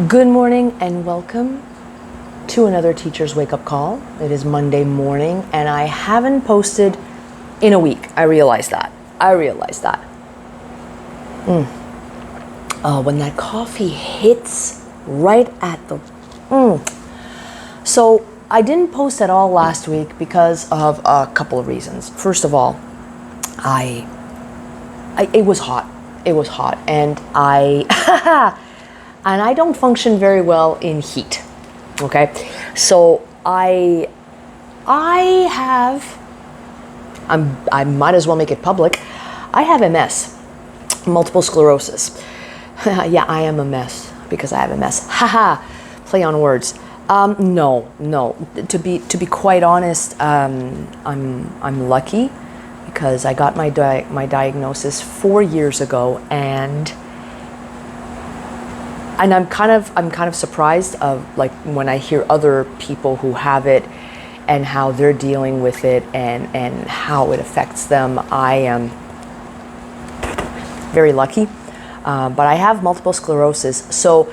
Good morning and welcome to another Teacher's Wake Up Call. It is Monday morning and I haven't posted in a week. I realized that. When that coffee hits right at the... So I didn't post at all last week because of a couple of reasons. First of all, it was hot. And and I don't function very well in heat. Okay, so I might as well make it public. I have MS, multiple sclerosis. Yeah, I am a mess because I have MS. Haha, play on words. No. To be quite honest, I'm lucky because I got my diagnosis 4 years ago, and I'm kind of surprised of like when I hear other people who have it and how they're dealing with it and how it affects them. I am very lucky, but I have multiple sclerosis. So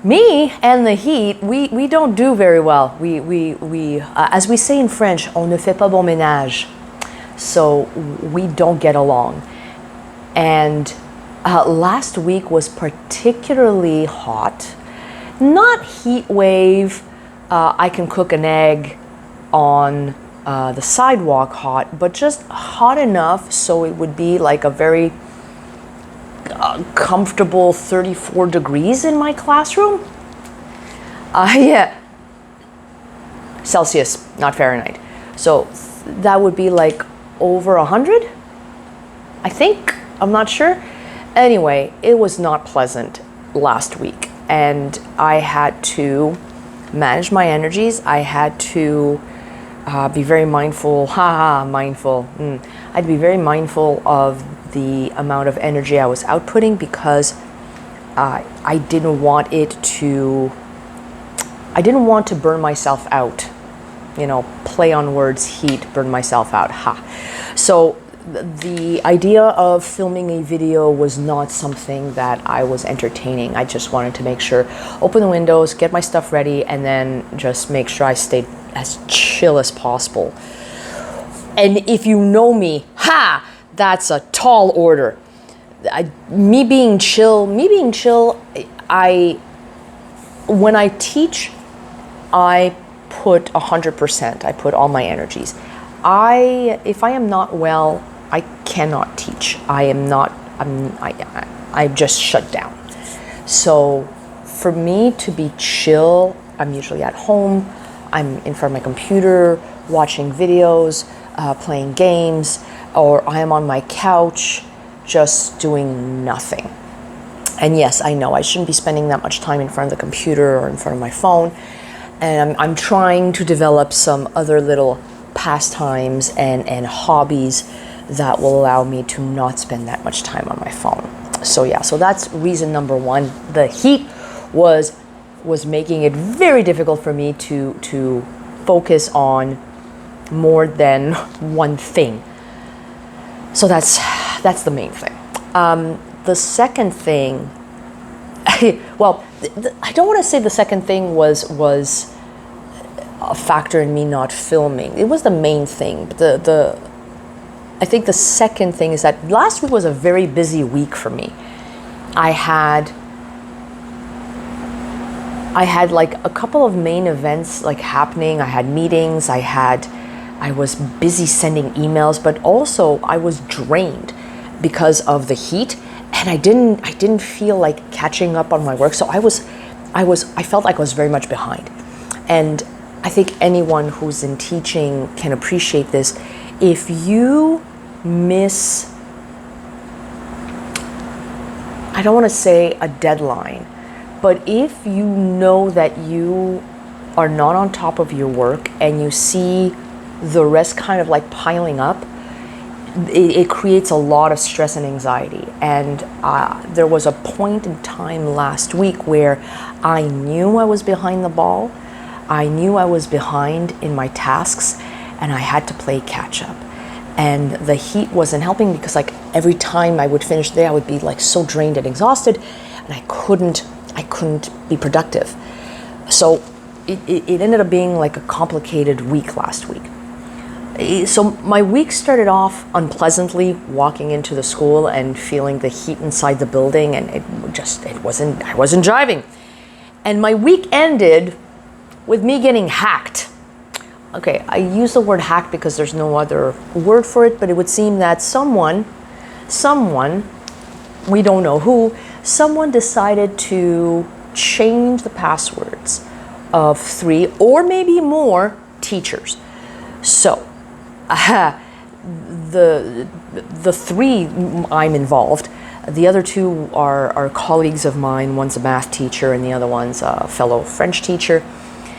me and the heat, we don't do very well. We as we say in French, on ne fait pas bon ménage. So we don't get along. And last week was particularly hot. Not heat wave, I can cook an egg on the sidewalk hot, but just hot enough so it would be like a very comfortable 34 degrees in my classroom. Yeah, Celsius, not Fahrenheit. So that would be like over 100, I think. I'm not sure. Anyway, it was not pleasant last week, and I had to manage my energies. I had to be very mindful. I'd be very mindful of the amount of energy I was outputting because I didn't want to burn myself out. You know, play on words, heat, burn myself out. So the idea of filming a video was not something that I was entertaining. I just wanted to make sure, open the windows, get my stuff ready, and then just make sure I stayed as chill as possible. And if you know me, that's a tall order. Me being chill, when I teach, I put 100%. I put all my energies. If I am not well, I cannot teach. I just shut down. So for me to be chill, I'm usually at home. I'm in front of my computer, watching videos, playing games, or I am on my couch, just doing nothing. And yes, I know I shouldn't be spending that much time in front of the computer or in front of my phone. And I'm trying to develop some other little pastimes and hobbies that will allow me to not spend that much time on my phone. So yeah, so that's reason number one. The heat was making it very difficult for me to focus on more than one thing. So that's the main thing. The second thing, well, I don't want to say the second thing was a factor in me not filming. It was the main thing. But I think the second thing is that last week was a very busy week for me. I had like a couple of main events like happening. I had meetings. I was busy sending emails, but also I was drained because of the heat, and I didn't feel like catching up on my work. So I felt like I was very much behind. And I think anyone who's in teaching can appreciate this. If you miss, I don't want to say a deadline, but if you know that you are not on top of your work and you see the rest kind of like piling up, it creates a lot of stress and anxiety. And there was a point in time last week where I knew I was behind the ball. I knew I was behind in my tasks and I had to play catch up. And the heat wasn't helping because like every time I would finish the day, I would be like so drained and exhausted, and I couldn't I couldn't be productive. So it ended up being like a complicated week last week. So my week started off unpleasantly, walking into the school and feeling the heat inside the building, and I wasn't driving. And my week ended with me getting hacked. Okay, I use the word hacked because there's no other word for it, but it would seem that someone, we don't know who, someone decided to change the passwords of 3 or maybe more teachers. So, the 3 I'm involved. The other 2 are colleagues of mine. One's a math teacher and the other one's a fellow French teacher.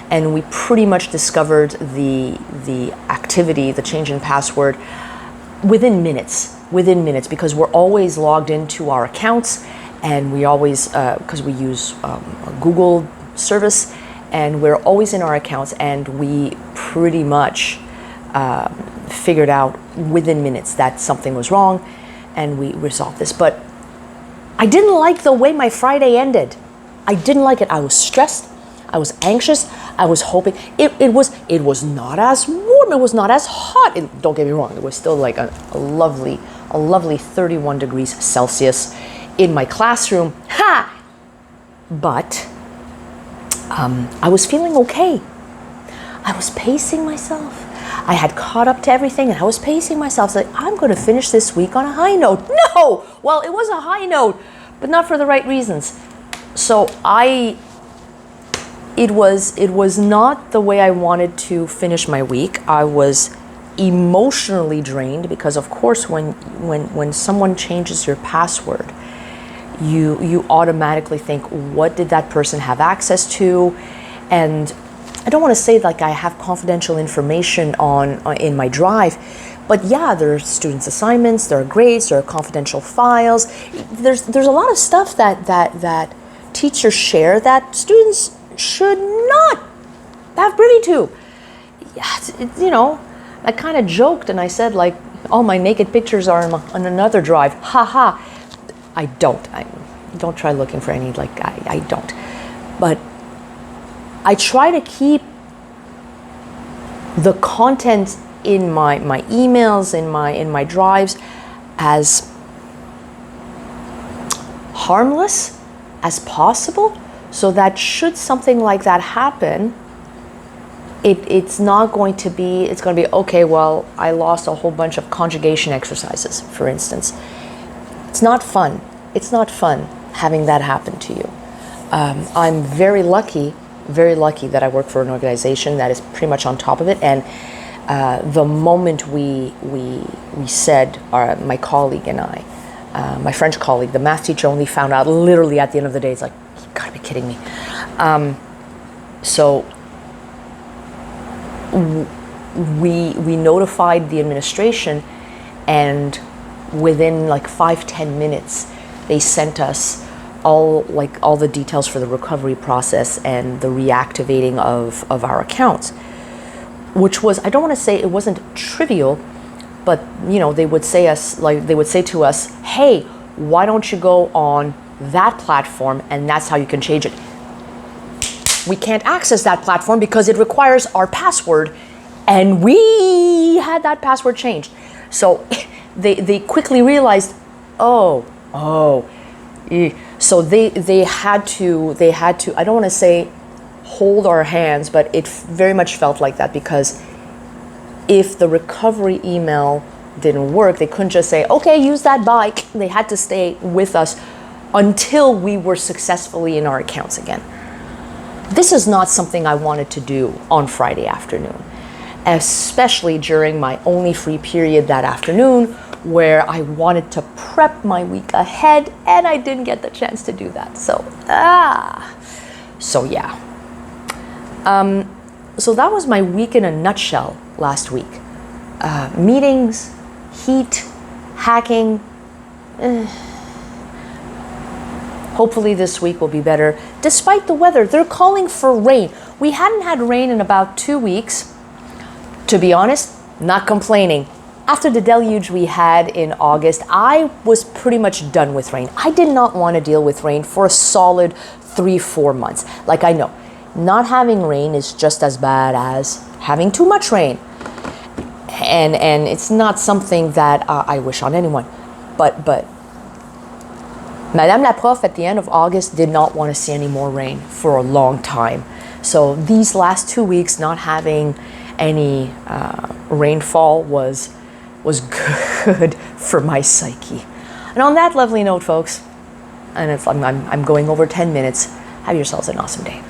And we pretty much discovered the activity, the change in password, within minutes, because we're always logged into our accounts, and we always, because we use a Google service, and we're always in our accounts, and we pretty much figured out within minutes that something was wrong, and we resolved this. But I didn't like the way my Friday ended. I didn't like it. I was stressed. I was anxious. I was hoping it was not as warm. It was not as hot. Don't get me wrong. It was still like a lovely 31 degrees Celsius in my classroom. But I was feeling okay. I was pacing myself. I had caught up to everything, and I was pacing myself. Like, I'm going to finish this week on a high note. No! Well, it was a high note, but not for the right reasons. So it was not the way I wanted to finish my week. I was emotionally drained because, of course, when someone changes your password, you automatically think, what did that person have access to? And I don't want to say like I have confidential information in my drive, but yeah, there are students' assignments, there are grades, there are confidential files. There's a lot of stuff that teachers share that students should not have privy to. I kind of joked and I said, like, all my naked pictures are on another drive. Ha ha. I don't try looking for any, like, I don't. But I try to keep the content in my emails, in my drives, as harmless as possible, so that should something like that happen, it's going to be okay, well, I lost a whole bunch of conjugation exercises, for instance. It's not fun. It's not fun having that happen to you. I'm very lucky that I work for an organization that is pretty much on top of it. And the moment we said, my colleague and I, my French colleague, the math teacher, only found out literally at the end of the day. It's like, you gotta be kidding me. So we notified the administration, and within like 5-10 minutes, they sent us all the details for the recovery process and the reactivating of our accounts, which was, I don't want to say it wasn't trivial, but they would say to us, hey, why don't you go on that platform, and that's how you can change it. We can't access that platform because it requires our password, and we had that password changed. So they quickly realized, so they had to, I don't want to say hold our hands, but it very much felt like that, because if the recovery email didn't work, they couldn't just say, okay, use that bike. They had to stay with us until we were successfully in our accounts again. This is not something I wanted to do on Friday afternoon, especially during my only free period that afternoon, where I wanted to prep my week ahead, and I didn't get the chance to do that. So yeah. So that was my week in a nutshell last week. Meetings, heat, hacking. Hopefully this week will be better. Despite the weather, they're calling for rain. We hadn't had rain in about 2 weeks. To be honest, not complaining. after the deluge we had in August, I was pretty much done with rain. I did not want to deal with rain for a solid 3-4 months. Like, I know, not having rain is just as bad as having too much rain. And it's not something that I wish on anyone. But Madame la Prof at the end of August did not want to see any more rain for a long time. So these last 2 weeks not having any rainfall was good for my psyche. And on that lovely note, folks, and I'm going over 10 minutes, have yourselves an awesome day.